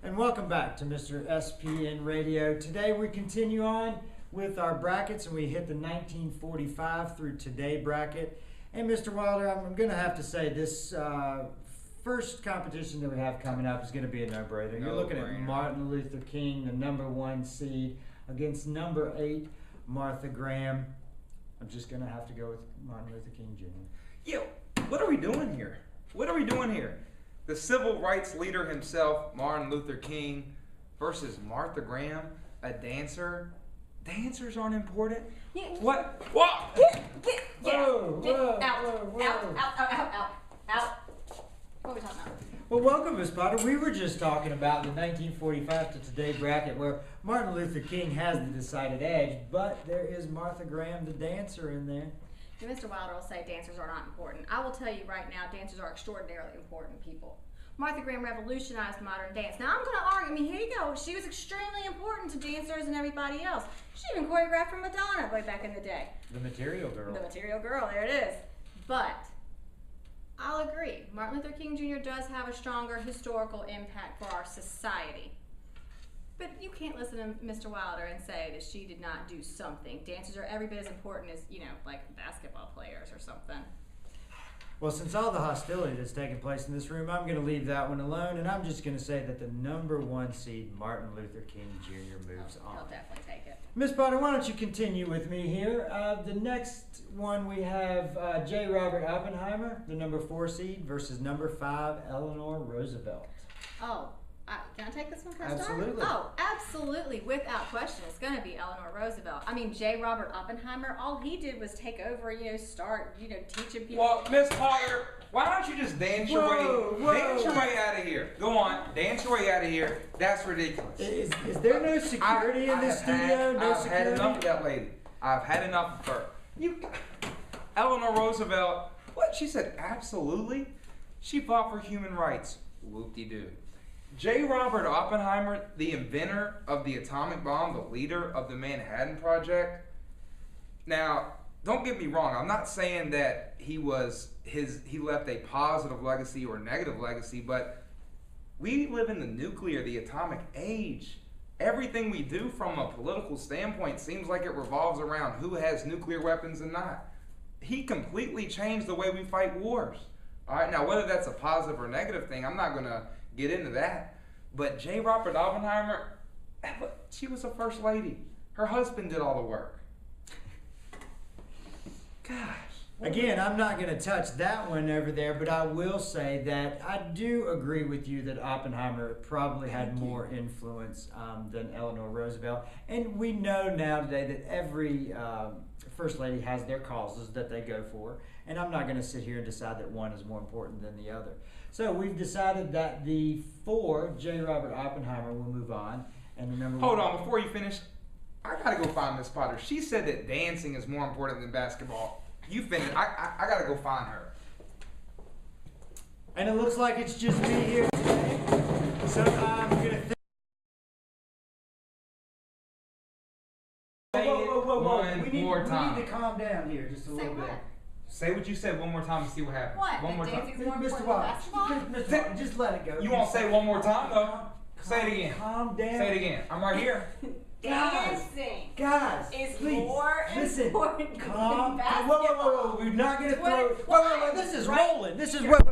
And welcome back to Mr. SPN Radio. Today we continue on with our brackets and we hit the 1945 through today bracket. And Mr. Wilder, I'm going to have to say this first competition that we have coming up is going to be a no-brainer. You're looking at Martin Luther King, the #1 seed, against #8 Martha Graham. I'm just going to have to go with Martin Luther King Jr. Yo, what are we doing here? What are we doing here? The civil rights leader himself, Martin Luther King, versus Martha Graham, a dancer. Dancers aren't important. What? What? Whoa, Out. What are we talking about? Well, welcome, Ms. Potter. We were just talking about the 1945 to today bracket where Martin Luther King has the decided edge, but there is Martha Graham, the dancer, in there. And Mr. Wilder will say dancers are not important. I will tell you right now, dancers are extraordinarily important people. Martha Graham revolutionized modern dance. Now I'm going to argue, here you go, she was extremely important to dancers and everybody else. She even choreographed for Madonna way back in the day. The Material Girl. The Material Girl, there it is. But I'll agree, Martin Luther King Jr. does have a stronger historical impact for our society. But you can't listen to Mr. Wilder and say that she did not do something. Dancers are every bit as important as, like basketball players or something. Well, since all the hostility that's taking place in this room, I'm going to leave that one alone, and I'm just going to say that the #1 seed, Martin Luther King Jr., moves on. He'll definitely take it. Ms. Potter, why don't you continue with me here? The next one we have J. Robert Oppenheimer, the #4 seed, versus #5 Eleanor Roosevelt. Oh, can I take this one? Absolutely. Oh, absolutely. Without question, it's going to be Eleanor Roosevelt. J. Robert Oppenheimer, all he did was take over, start, teaching people. Well, Miss Potter, why don't you just dance your way out of here? Go on, dance your way out of here. That's ridiculous. Is there no security in this studio? I've had enough of that lady. I've had enough of her. Eleanor Roosevelt, what? She said absolutely? She fought for human rights. Whoop-de-doo. J. Robert Oppenheimer, the inventor of the atomic bomb, the leader of the Manhattan Project. Now, don't get me wrong. I'm not saying that he left a positive legacy or negative legacy, but we live in the atomic age. Everything we do from a political standpoint seems like it revolves around who has nuclear weapons and not. He completely changed the way we fight wars. All right, now whether that's a positive or negative thing, I'm not going to get into that. But J. Robert Oppenheimer, she was a first lady. Her husband did all the work. Gosh. Again, I'm not going to touch that one over there, but I will say that I do agree with you that Oppenheimer probably had more influence than Eleanor Roosevelt. And we know now today that every first lady has their causes that they go for. And I'm not going to sit here and decide that one is more important than the other. So we've decided that the 4, J. Robert Oppenheimer, will move on. And the #1... Hold on, before you finish, I got to go find Miss Potter. She said that dancing is more important than basketball. You finish. I got to go find her. And it looks like it's just me here today. So I'm going to... Whoa. We need to calm down here just a little bit. Say what you said one more time and see what happens. What? One more time. Dancing's more Mr. important than Wilder, basketball? just let it go. You won't say one more time though. Say it again. Calm down. Say it again. I'm right here. Dancing Guys, is please, more listen. important Calm. than basketball. Whoa. We're not going to throw... Wait, This is right? rolling. This is... Here. Wait.